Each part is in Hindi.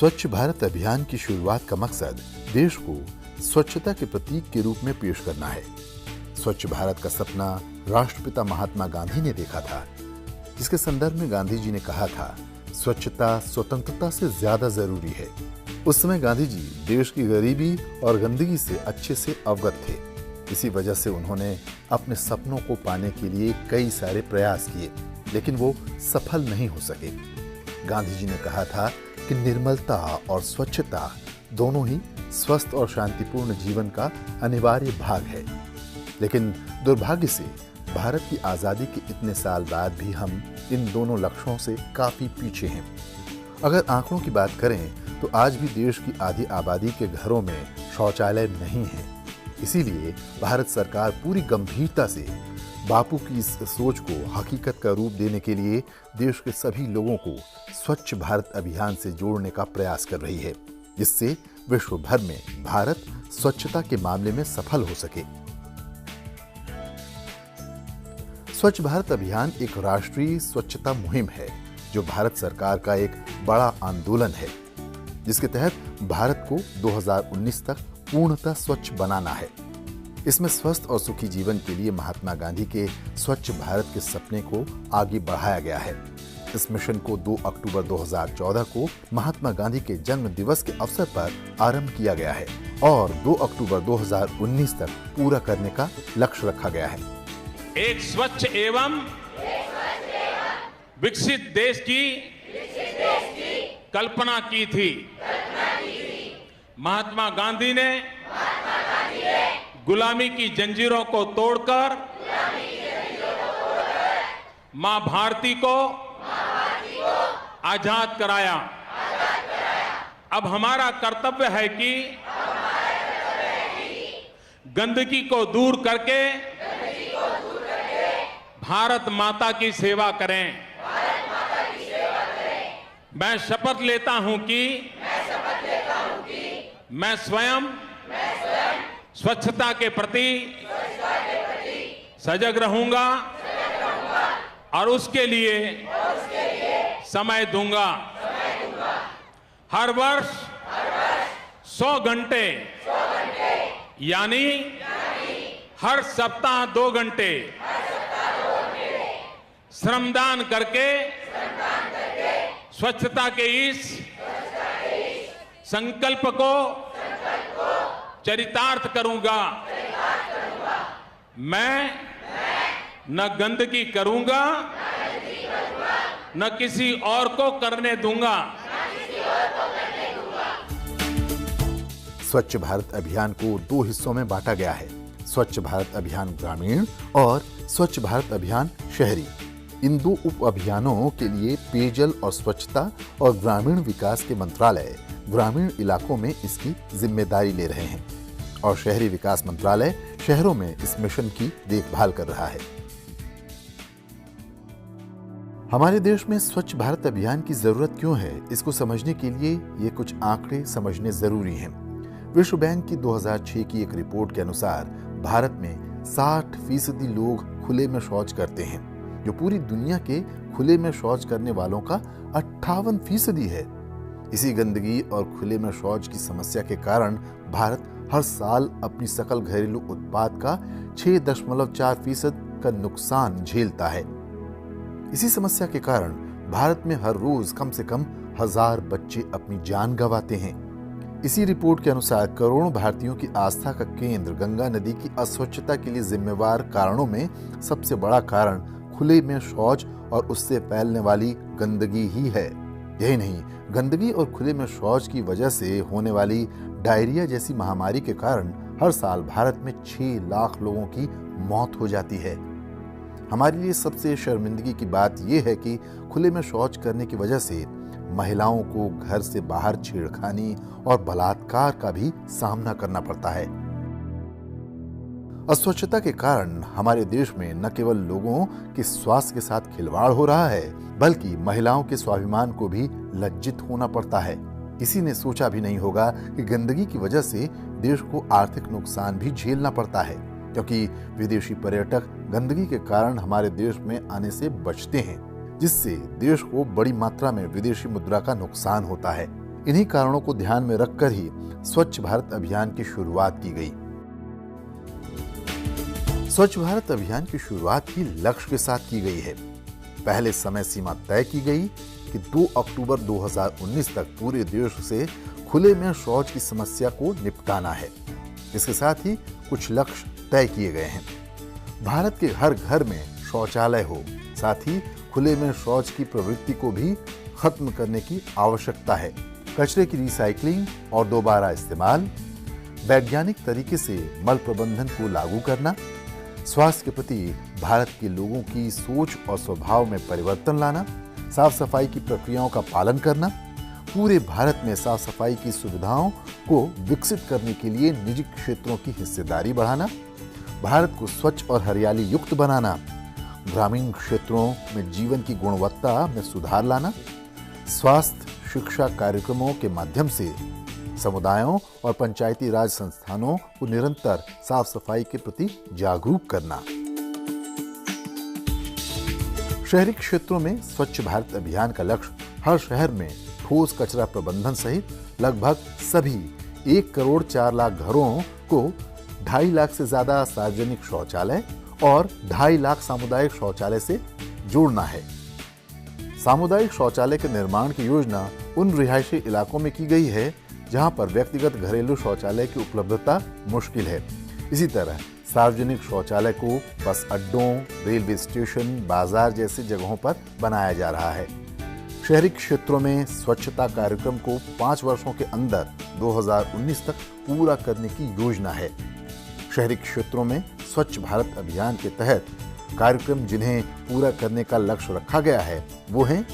स्वच्छ भारत अभियान की शुरुआत का मकसद देश को स्वच्छता के प्रतीक के रूप में पेश करना है। स्वच्छ भारत का सपना राष्ट्रपिता महात्मा गांधी ने देखा था, जिसके संदर्भ में गांधी जी ने कहा था, स्वच्छता स्वतंत्रता से ज्यादा जरूरी है। उस समय गांधी जी देश की गरीबी और गंदगी से अच्छे से अवगत थे। इसी वजह से उन्होंने अपने सपनों को पाने के लिए कई सारे प्रयास किए, लेकिन वो सफल नहीं हो सके। गांधी जी ने कहा था कि निर्मलता और स्वच्छता दोनों ही स्वस्थ और शांतिपूर्ण जीवन का अनिवार्य भाग है। लेकिन दुर्भाग्य से भारत की आजादी के इतने साल बाद भी हम इन दोनों लक्ष्यों से काफी पीछे हैं। अगर आंकड़ों की बात करें तो आज भी देश की आधी आबादी के घरों में शौचालय नहीं है। इसीलिए भारत सरकार पूरी गंभीरता से बापू की इस सोच को हकीकत का रूप देने के लिए देश के सभी लोगों को स्वच्छ भारत अभियान से जोड़ने का प्रयास कर रही है, जिससे विश्व भर में भारत स्वच्छता के मामले में सफल हो सके। स्वच्छ भारत अभियान एक राष्ट्रीय स्वच्छता मुहिम है, जो भारत सरकार का एक बड़ा आंदोलन है, जिसके तहत भारत को 2019 तक पूर्णतः स्वच्छ बनाना है। इसमें स्वस्थ और सुखी जीवन के लिए महात्मा गांधी के स्वच्छ भारत के सपने को आगे बढ़ाया गया है। इस मिशन को 2 अक्टूबर 2014 को महात्मा गांधी के जन्म दिवस के अवसर पर आरंभ किया गया है और 2 अक्टूबर 2019 तक पूरा करने का लक्ष्य रखा गया है। एक स्वच्छ एवं विकसित देश की कल्पना की थी। महात्मा गांधी ने गुलामी की जंजीरों को तोड़कर मां भारती को आजाद कराया। अब हमारा कर्तव्य है कि गंदगी को दूर करके भारत माता की सेवा करें। मैं शपथ लेता हूं कि मैं स्वयं स्वच्छता के प्रति सजग रहूंगा और उसके लिए समय दूंगा। हर वर्ष 100 घंटे यानी हर सप्ताह 2 घंटे श्रमदान करके स्वच्छता के इस संकल्प को चरितार्थ करूंगा। मैं न गंदगी करूंगा, न किसी और को करने दूंगा। स्वच्छ भारत अभियान को 2 हिस्सों में बांटा गया है, स्वच्छ भारत अभियान ग्रामीण और स्वच्छ भारत अभियान शहरी। इन 2 उप अभियानों के लिए पेयजल और स्वच्छता और ग्रामीण विकास के मंत्रालय ग्रामीण इलाकों में इसकी जिम्मेदारी ले रहे हैं और शहरी विकास मंत्रालय शहरों में इस मिशन की देखभाल कर रहा है। हमारे देश में स्वच्छ भारत अभियान की जरूरत क्यों है, इसको समझने के लिए ये कुछ आंकड़े समझने जरूरी हैं। विश्व बैंक की 2006 की एक रिपोर्ट के अनुसार भारत में 60% लोग खुले में शौच करते हैं, जो पूरी दुनिया के खुले में शौच करने वालों का 58% है। इसी गंदगी और खुले में शौच की समस्या के कारण भारत हर साल अपनी सकल घरेलू उत्पाद का 6.4% का नुकसान झेलता है। इसी समस्या के कारण भारत में हर रोज कम से कम 1000 बच्चे अपनी जान गंवाते हैं। इसी रिपोर्ट के अनुसार करोड़ों भारतीयों की आस्था का केंद्र गंगा नदी की अस्वच्छता के लिए जिम्मेवार कारणों में सबसे बड़ा कारण खुले में शौच और उससे फैलने वाली गंदगी ही है। यही नहीं, गंदगी और खुले में शौच की वजह से होने वाली डायरिया जैसी महामारी के कारण हर साल भारत में 6 लाख लोगों की मौत हो जाती है। हमारे लिए सबसे शर्मिंदगी की बात यह है कि खुले में शौच करने की वजह से महिलाओं को घर से बाहर छेड़खानी और बलात्कार का भी सामना करना पड़ता है। अस्वच्छता के कारण हमारे देश में न केवल लोगों के स्वास्थ्य के साथ खिलवाड़ हो रहा है, बल्कि महिलाओं के स्वाभिमान को भी लज्जित होना पड़ता है। किसी ने सोचा भी नहीं होगा कि गंदगी की वजह से देश को आर्थिक नुकसान भी झेलना पड़ता है, क्योंकि विदेशी पर्यटक गंदगी के कारण हमारे देश में आने से बचते हैं, जिससे देश को बड़ी मात्रा में विदेशी मुद्रा का नुकसान होता है। इन्हीं कारणों को ध्यान में रखकर ही स्वच्छ भारत अभियान की शुरुआत की गई। स्वच्छ भारत अभियान की शुरुआत ही लक्ष्य के साथ की गई है। पहले समय सीमा तय की गई कि 2 अक्टूबर 2019 तक पूरे देश से खुले में शौच की समस्या को निपटाना है। इसके साथ ही कुछ लक्ष्य तय किए गए हैं। भारत के हर घर में शौचालय हो, साथ ही खुले में शौच की प्रवृत्ति को भी खत्म करने की आवश्यकता है। कचरे की रिसाइकलिंग और दोबारा इस्तेमाल, वैज्ञानिक तरीके से मल प्रबंधन को लागू करना, स्वास्थ्य के प्रति भारत के लोगों की सोच और स्वभाव में परिवर्तन लाना, साफ सफाई की प्रक्रियाओं का पालन करना, पूरे भारत में साफ सफाई की सुविधाओं को विकसित करने के लिए निजी क्षेत्रों की हिस्सेदारी बढ़ाना, भारत को स्वच्छ और हरियाली युक्त बनाना, ग्रामीण क्षेत्रों में जीवन की गुणवत्ता में सुधार लाना, स्वास्थ्य शिक्षा कार्यक्रमों के माध्यम से समुदायों और पंचायती राज संस्थानों को निरंतर साफ सफाई के प्रति जागरूक करना। शहरी क्षेत्रों में स्वच्छ भारत अभियान का लक्ष्य हर शहर में ठोस कचरा प्रबंधन सहित लगभग सभी 1 करोड़ 4 लाख घरों को 2.5 लाख से ज्यादा सार्वजनिक शौचालय और 2.5 लाख सामुदायिक शौचालय से जोड़ना है। सामुदायिक शौचालय के निर्माण की योजना उन रिहायशी इलाकों में की गई है जहां पर व्यक्तिगत घरेलू शौचालय की उपलब्धता मुश्किल है। इसी तरह सार्वजनिक शौचालय को बस अड्डों, रेलवे स्टेशन, बाजार जैसी जगहों पर बनाया जा रहा है। शहरी क्षेत्रों में स्वच्छता कार्यक्रम को 5 वर्षों के अंदर 2019 तक पूरा करने की योजना है। शहरी क्षेत्रों में स्वच्छ भारत अभियान के तहत कार्यक्रम जिन्हें पूरा करने का लक्ष्य रखा गया है वो हैं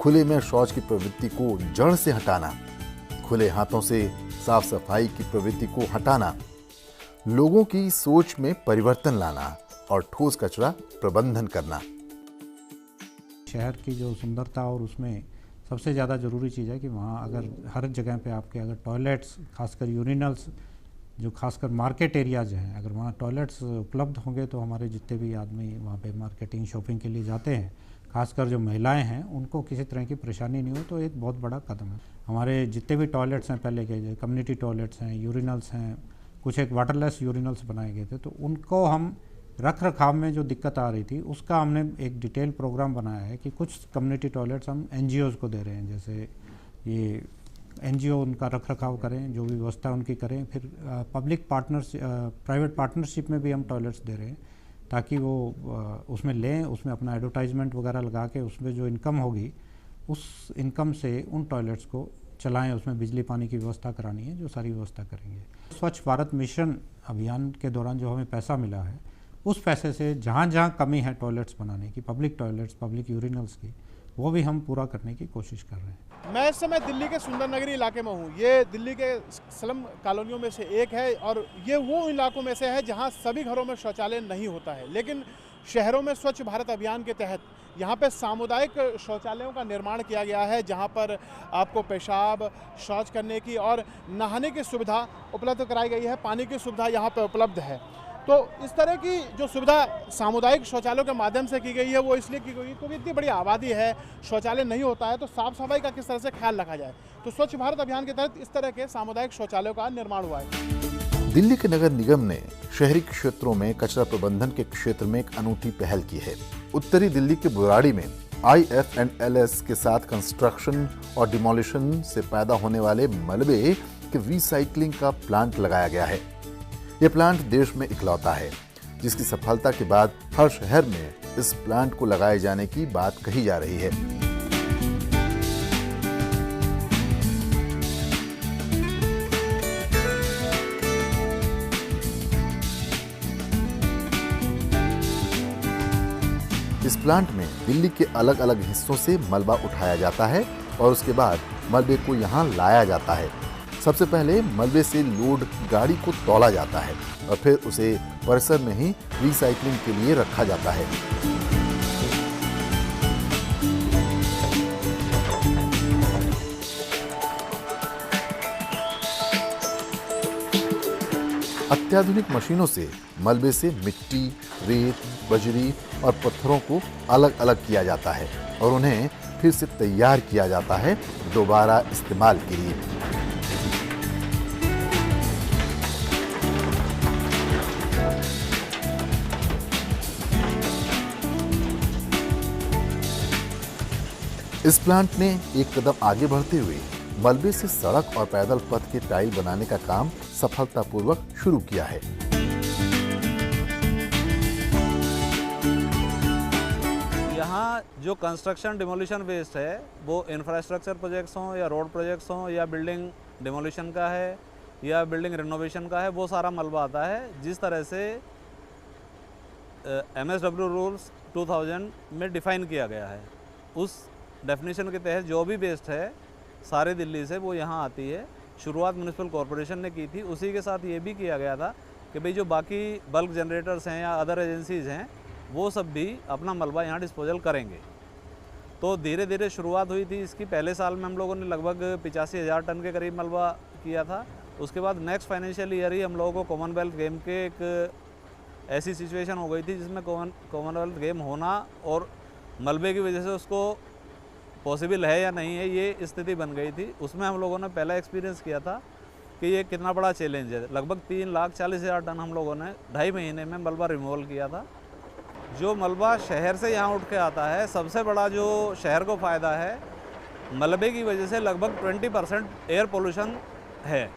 खुले में शौच की प्रवृत्ति को जड़ से हटाना, खुले हाथों से साफ सफाई की प्रवृत्ति को हटाना, लोगों की सोच में परिवर्तन लाना और ठोस कचरा प्रबंधन करना। शहर की जो सुंदरता और उसमें सबसे ज़्यादा ज़रूरी चीज़ है कि वहाँ अगर हर जगह पे आपके अगर टॉयलेट्स, खासकर यूरिनल्स, जो खासकर मार्केट एरियाज हैं, अगर वहाँ टॉयलेट्स उपलब्ध होंगे तो हमारे जितने भी आदमी वहाँ पे मार्केटिंग शॉपिंग के लिए जाते हैं, खासकर जो महिलाएं हैं, उनको किसी तरह की परेशानी नहीं हो तो एक बहुत बड़ा कदम है। हमारे जितने भी टॉयलेट्स हैं पहले के, कम्युनिटी टॉयलेट्स हैं, यूरिनल्स हैं, कुछ एक वाटरलेस यूरिनल्स बनाए गए थे, तो उनको हम रख रखाव में जो दिक्कत आ रही थी उसका हमने एक डिटेल प्रोग्राम बनाया है कि कुछ कम्युनिटी टॉयलेट्स हम NGOs को दे रहे हैं, जैसे ये NGO उनका रख रखाव करें, जो भी व्यवस्था उनकी करें। फिर पब्लिक पार्टनर्स, प्राइवेट पार्टनरशिप में भी हम टॉयलेट्स दे रहे हैं ताकि वो उसमें लें, उसमें अपना एडवर्टाइजमेंट वगैरह लगा के उसमें जो इनकम होगी उस इनकम से उन टॉयलेट्स को चलाएं, उसमें बिजली पानी की व्यवस्था करानी है, जो सारी व्यवस्था करेंगे। स्वच्छ भारत मिशन अभियान के दौरान जो हमें पैसा मिला है उस पैसे से जहाँ जहाँ कमी है टॉयलेट्स बनाने की, पब्लिक टॉयलेट्स, पब्लिक यूरिनल्स की, वो भी हम पूरा करने की कोशिश कर रहे हैं। मैं इस समय दिल्ली के सुंदर नगरी इलाके में हूँ। ये दिल्ली के स्लम कॉलोनियों में से एक है और ये वो इलाकों में से है जहाँ सभी घरों में शौचालय नहीं होता है। लेकिन शहरों में स्वच्छ भारत अभियान के तहत यहाँ पे सामुदायिक शौचालयों का निर्माण किया गया है, जहाँ पर आपको पेशाब, शौच करने की और नहाने की सुविधा उपलब्ध कराई गई है। पानी की सुविधा यहाँ पे उपलब्ध है। तो इस तरह की जो सुविधा सामुदायिक शौचालयों के माध्यम से की गई है वो इसलिए की गई है क्योंकि इतनी बड़ी आबादी है, शौचालय नहीं होता है, तो साफ सफाई का किस तरह से ख्याल रखा जाए। तो स्वच्छ भारत अभियान के तहत इस तरह के सामुदायिक शौचालयों का निर्माण हुआ है। दिल्ली के नगर निगम ने शहरी क्षेत्रों में कचरा प्रबंधन के क्षेत्र में एक अनूठी पहल की है। उत्तरी दिल्ली के बुराड़ी में IF&LS के साथ कंस्ट्रक्शन और डिमोलिशन से पैदा होने वाले मलबे के रिसाइकलिंग का प्लांट लगाया गया है। यह प्लांट देश में इकलौता है, जिसकी सफलता के बाद हर शहर में इस प्लांट को लगाए जाने की बात कही जा रही है। इस प्लांट में दिल्ली के अलग अलग हिस्सों से मलबा उठाया जाता है और उसके बाद मलबे को यहाँ लाया जाता है। सबसे पहले मलबे से लोड गाड़ी को तौला जाता है और फिर उसे परिसर में ही रिसाइकलिंग के लिए रखा जाता है। अत्याधुनिक मशीनों से मलबे से मिट्टी, रेत, बजरी और पत्थरों को अलग अलग किया जाता है और उन्हें फिर से तैयार किया जाता है दोबारा इस्तेमाल के लिए। इस प्लांट ने एक कदम आगे बढ़ते हुए मलबे से सड़क और पैदल पथ के टाइल बनाने का काम सफलतापूर्वक शुरू किया है। यहाँ जो कंस्ट्रक्शन डिमोलिशन वेस्ट है वो इंफ्रास्ट्रक्चर प्रोजेक्ट्स हों या रोड प्रोजेक्ट्स हों या बिल्डिंग डिमोलिशन का है या बिल्डिंग रिनोवेशन का है, वो सारा मलबा आता है। जिस तरह से MSW रूल्स 2000 में डिफ़ाइन किया गया है, उस डेफिनेशन के तहत जो भी वेस्ट है सारे दिल्ली से वो यहाँ आती है। शुरुआत म्यूनिसिपल कॉरपोरेशन ने की थी। उसी के साथ ये भी किया गया था कि भाई जो बाकी बल्क जनरेटर्स हैं या अदर एजेंसीज़ हैं वो सब भी अपना मलबा यहाँ डिस्पोजल करेंगे। तो धीरे धीरे शुरुआत हुई थी इसकी। पहले साल में हम लोगों ने लगभग 85,000 टन के करीब मलबा किया था। उसके बाद नेक्स्ट फाइनेंशियल ईयर ही हम लोगों को कॉमनवेल्थ गेम के एक ऐसी सिचुएशन हो गई थी जिसमें कॉमनवेल्थ गेम होना और मलबे की वजह से उसको पॉसिबल है या नहीं है ये स्थिति बन गई थी। उसमें हम लोगों ने पहला एक्सपीरियंस किया था कि ये कितना बड़ा चैलेंज है। लगभग 3,40,000 टन हम लोगों ने 2.5 महीने में मलबा रिमूवल किया था। जो मलबा शहर से यहाँ उठ के आता है, सबसे बड़ा जो शहर को फ़ायदा है, मलबे की वजह से लगभग 20% एयर पोल्यूशन है।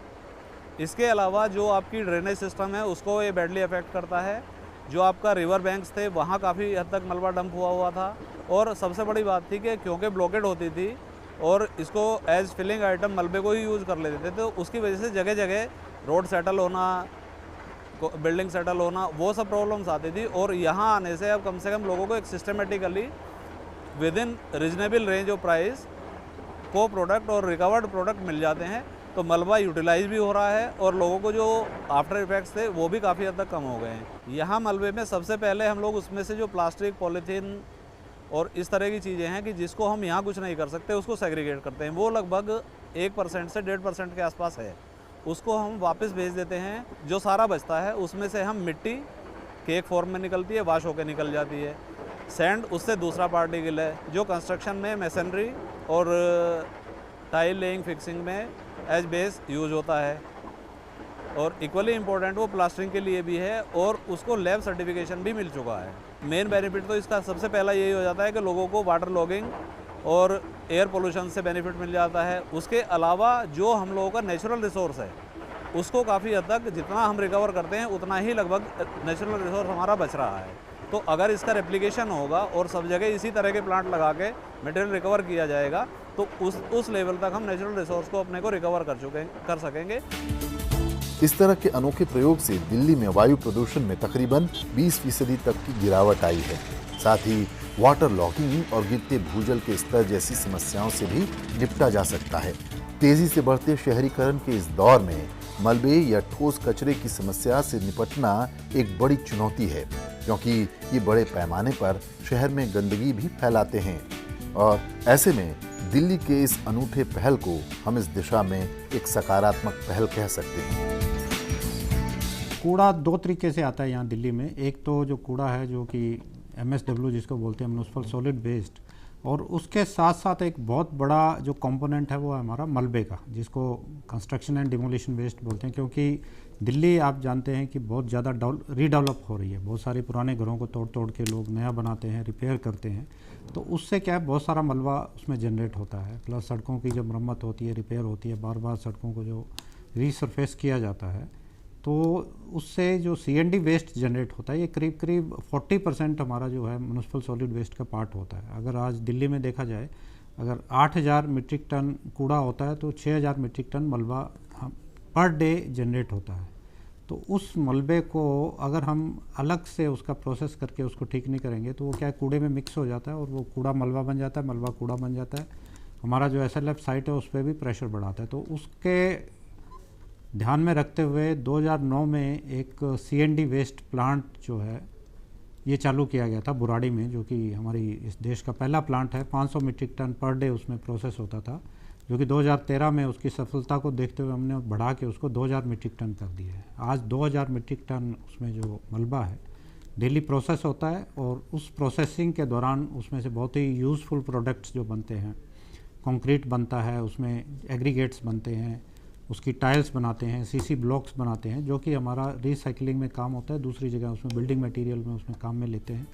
इसके अलावा जो आपकी ड्रेनेज सिस्टम है उसको ये बैडली अफेक्ट करता है। जो आपका रिवर बैंक्स थे वहाँ काफ़ी हद तक मलबा डंप हुआ था। और सबसे बड़ी बात थी कि क्योंकि ब्लॉकेड होती थी और इसको एज फिलिंग आइटम मलबे को ही यूज़ कर लेते थे, तो उसकी वजह से जगह जगह रोड सेटल होना, बिल्डिंग सेटल होना, वो सब प्रॉब्लम्स आती थी। और यहाँ आने से अब कम से कम लोगों को एक systematically with in reasonable range of price को प्रोडक्ट और रिकवर्ड प्रोडक्ट मिल जाते हैं। तो मलबा यूटिलाइज भी हो रहा है और लोगों को जो आफ्टर इफेक्ट्स थे वो भी काफ़ी हद तक कम हो गए हैं। यहाँ मलबे में सबसे पहले हम लोग उसमें से जो प्लास्टिक, पॉलीथीन और इस तरह की चीज़ें हैं कि जिसको हम यहाँ कुछ नहीं कर सकते, उसको सेग्रीगेट करते हैं। वो लगभग 1% से 1.5% के आसपास है। उसको हम वापस भेज देते हैं। जो सारा बचता है उसमें से हम मिट्टी केक फॉर्म में निकलती है, वाश होकर निकल जाती है। सैंड उससे दूसरा पार्टिकल है जो कंस्ट्रक्शन में, मैसनरी और टाइल लेइंग फिक्सिंग में एज बेस यूज होता है। और इक्वली इम्पोर्टेंट वो प्लास्टरिंग के लिए भी है और उसको लैब सर्टिफिकेशन भी मिल चुका है। मेन बेनिफिट तो इसका सबसे पहला यही हो जाता है कि लोगों को वाटर लॉगिंग और एयर पोल्यूशन से बेनिफिट मिल जाता है। उसके अलावा जो हम लोगों का नेचुरल रिसोर्स है उसको काफ़ी हद तक जितना हम रिकवर करते हैं उतना ही लगभग नेचुरल रिसोर्स हमारा बच रहा है। तो अगर इसका रेप्लिकेशन होगा और सब जगह इसी तरह के प्लांट लगा के मटेरियल रिकवर किया जाएगा तो उस लेवल तक हम नेचुरल रिसोर्स को अपने को रिकवर कर सकेंगे। इस तरह के अनोखे प्रयोग से दिल्ली में वायु प्रदूषण में तकरीबन 20% तक की गिरावट आई है। साथ ही वाटर लॉगिंग और गिरते भूजल के स्तर जैसी समस्याओं से भी निपटा जा सकता है। तेजी से बढ़ते शहरीकरण के इस दौर में मलबे या ठोस कचरे की समस्या से निपटना एक बड़ी चुनौती है, क्योंकि ये बड़े पैमाने पर शहर में गंदगी भी फैलाते हैं। और ऐसे में दिल्ली के इस अनूठे पहल को हम इस दिशा में एक सकारात्मक पहल कह सकते हैं। कूड़ा 2 तरीके से आता है यहाँ दिल्ली में। एक तो जो कूड़ा है जो कि MSW जिसको बोलते हैं, म्यूनिसिपल सॉलिड वेस्ट, और उसके साथ साथ एक बहुत बड़ा जो कंपोनेंट है वो है हमारा मलबे का, जिसको कंस्ट्रक्शन एंड डिमोलिशन वेस्ट बोलते हैं। क्योंकि दिल्ली आप जानते हैं कि बहुत ज़्यादा रीडेवलप हो रही है। बहुत सारे पुराने घरों को तोड़ तोड़ के लोग नया बनाते हैं, रिपेयर करते हैं। तो उससे क्या है, बहुत सारा मलबा उसमें जनरेट होता है। प्लस सड़कों की जब मरम्मत होती है, रिपेयर होती है, बार बार सड़कों को जो रीसरफेस किया जाता है, तो उससे जो CND वेस्ट जनरेट होता है, ये करीब करीब 40% हमारा जो है म्यूनिसिपल सॉलिड वेस्ट का पार्ट होता है। अगर आज दिल्ली में देखा जाए, अगर 8,000 मीट्रिक टन कूड़ा होता है तो 6,000 मीट्रिक टन मलबा पर डे जनरेट होता है। तो उस मलबे को अगर हम अलग से उसका प्रोसेस करके उसको ठीक नहीं करेंगे तो वो क्या है, कूड़े में मिक्स हो जाता है और वो कूड़ा मलबा बन जाता है, मलबा कूड़ा बन जाता है। हमारा जो SLF साइट है उस पर भी प्रेशर बढ़ाता है। तो उसके ध्यान में रखते हुए 2009 में एक CND वेस्ट प्लांट जो है ये चालू किया गया था बुराड़ी में, जो कि हमारी इस देश का पहला प्लांट है। 500 मीट्रिक टन पर डे उसमें प्रोसेस होता था, जो कि 2013 में उसकी सफलता को देखते हुए हमने बढ़ा के उसको 2000 मीट्रिक टन कर दिया है। आज 2000 मीट्रिक टन उसमें जो मलबा है डेली प्रोसेस होता है और उस प्रोसेसिंग के दौरान उसमें से बहुत ही यूज़फुल प्रोडक्ट्स जो बनते हैं, कंक्रीट बनता है, उसमें एग्रीगेट्स बनते हैं, उसकी टाइल्स बनाते हैं, सीसी ब्लॉक्स बनाते हैं, जो कि हमारा रिसाइकलिंग में काम होता है, दूसरी जगह उसमें बिल्डिंग मटेरियल में उसमें काम में लेते हैं।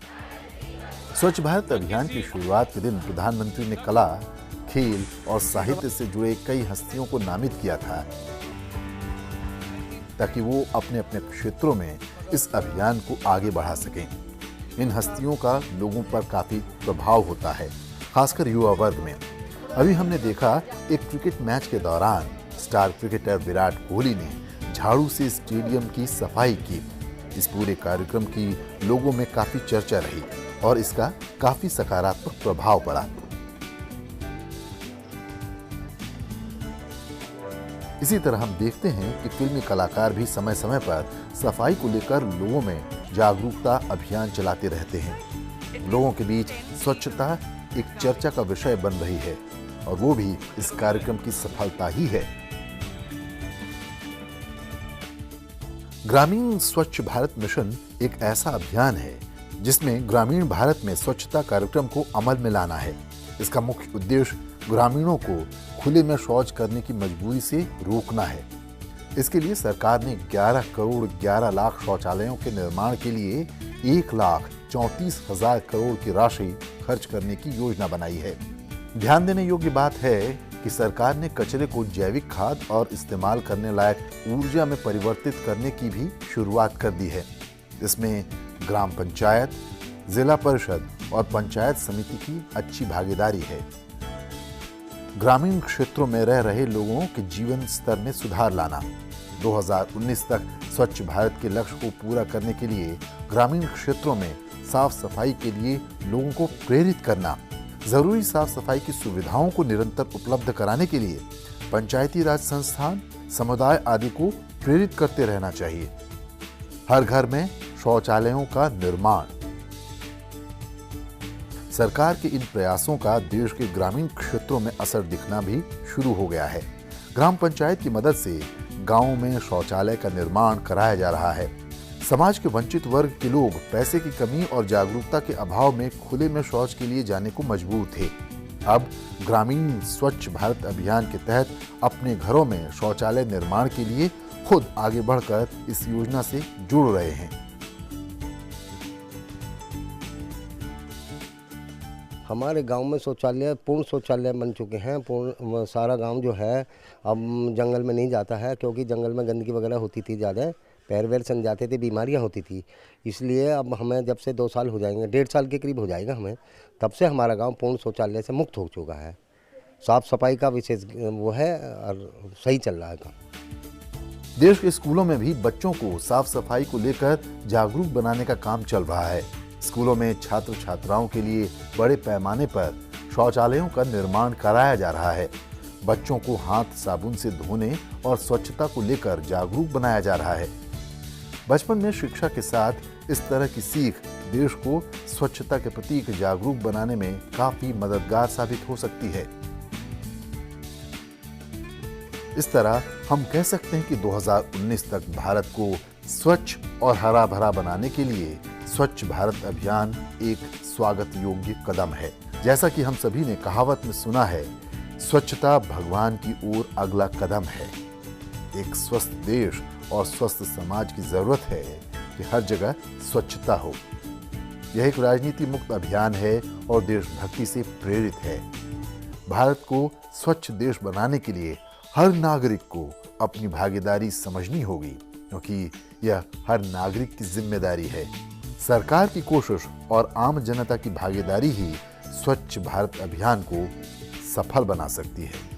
स्वच्छ भारत अभियान की शुरुआत के दिन प्रधानमंत्री ने कला, खेल और साहित्य से जुड़े कई हस्तियों को नामित किया था ताकि वो अपने अपने क्षेत्रों में इस अभियान को आगे बढ़ा सकें। इन हस्तियों का लोगों पर काफी प्रभाव होता है, खासकर युवा वर्ग में। अभी हमने देखा एक क्रिकेट मैच के दौरान स्टार क्रिकेटर विराट कोहली ने झाड़ू से स्टेडियम की सफाई की। इस पूरे कार्यक्रम की लोगों में काफी चर्चा रही और इसका काफी सकारात्मक प्रभाव पड़ा। इसी तरह हम देखते हैं कि फिल्मी कलाकार भी समय समय पर सफाई को लेकर लोगों में जागरूकता अभियान चलाते रहते हैं। लोगों के बीच स्वच्छता एक चर्चा का विषय बन रही है और वो भी इस कार्यक्रम की सफलता ही है। ग्रामीण स्वच्छ भारत मिशन एक ऐसा अभियान है जिसमें ग्रामीण भारत में स्वच्छता कार्यक्रम को अमल में लाना है। इसका मुख्य उद्देश्य ग्रामीणों को खुले में शौच करने की मजबूरी से रोकना है। इसके लिए सरकार ने 11 करोड़ 11 लाख शौचालयों के निर्माण के लिए 1,34,000 करोड़ की राशि खर्च करने की योजना बनाई है। ध्यान देने योग्य बात है कि सरकार ने कचरे को जैविक खाद और इस्तेमाल करने लायक ऊर्जा में परिवर्तित करने की भी शुरुआत कर दी है। इसमें ग्राम पंचायत, जिला परिषद और पंचायत समिति की अच्छी भागीदारी है। ग्रामीण क्षेत्रों में रह रहे लोगों के जीवन स्तर में सुधार लाना, 2019 तक स्वच्छ भारत के लक्ष्य को पूरा करने के लिए ग्रामीण क्षेत्रों में साफ सफाई के लिए लोगों को प्रेरित करना, जरूरी साफ सफाई की सुविधाओं को निरंतर उपलब्ध कराने के लिए पंचायती राज संस्थान, समुदाय आदि को प्रेरित करते रहना चाहिए। हर घर में शौचालयों का निर्माण। सरकार के इन प्रयासों का देश के ग्रामीण क्षेत्रों में असर दिखना भी शुरू हो गया है। ग्राम पंचायत की मदद से गांवों में शौचालय का निर्माण कराया जा रहा है। समाज के वंचित वर्ग के लोग पैसे की कमी और जागरूकता के अभाव में खुले में शौच के लिए जाने को मजबूर थे। अब ग्रामीण स्वच्छ भारत अभियान के तहत अपने घरों में शौचालय निर्माण के लिए खुद आगे बढ़कर इस योजना से जुड़ रहे हैं। हमारे गांव में शौचालय, पूर्ण शौचालय बन चुके हैं। पूर्ण सारा गांव जो है अब जंगल में नहीं जाता है, क्योंकि जंगल में गंदगी वगैरह होती थी, ज़्यादा पैर वैर सन जाते थे, बीमारियां होती थी। इसलिए अब हमें जब से 2 साल हो जाएंगे, 1.5 साल के करीब हो जाएगा हमें, तब से हमारा गांव पूर्ण शौचालय से मुक्त हो चुका है। साफ सफाई का विशेष वो है और सही चल रहा है काम। देश के स्कूलों में भी बच्चों को साफ सफाई को लेकर जागरूक बनाने का काम चल रहा है। स्कूलों में छात्र छात्राओं के लिए बड़े पैमाने पर शौचालयों का निर्माण कराया जा रहा है। बच्चों को हाथ साबुन से धोने और स्वच्छता को लेकर जागरूक बनाया जा रहा है। बचपन में शिक्षा के साथ इस तरह की सीख देश को स्वच्छता के प्रति जागरूक बनाने में काफी मददगार साबित हो सकती है। इस तरह हम कह सकते हैं कि 2019 तक भारत को स्वच्छ और हरा भरा बनाने के लिए स्वच्छ भारत अभियान एक स्वागत योग्य कदम है। जैसा कि हम सभी ने कहावत में सुना है, स्वच्छता भगवान की ओर अगला कदम है। एक स्वस्थ देश और स्वस्थ समाज की जरूरत है कि हर जगह स्वच्छता हो। यह एक राजनीति मुक्त अभियान है और देशभक्ति से प्रेरित है। भारत को स्वच्छ देश बनाने के लिए हर नागरिक को अपनी भागीदारी समझनी होगी, क्योंकि यह हर नागरिक की जिम्मेदारी है। सरकार की कोशिश और आम जनता की भागीदारी ही स्वच्छ भारत अभियान को सफल बना सकती है।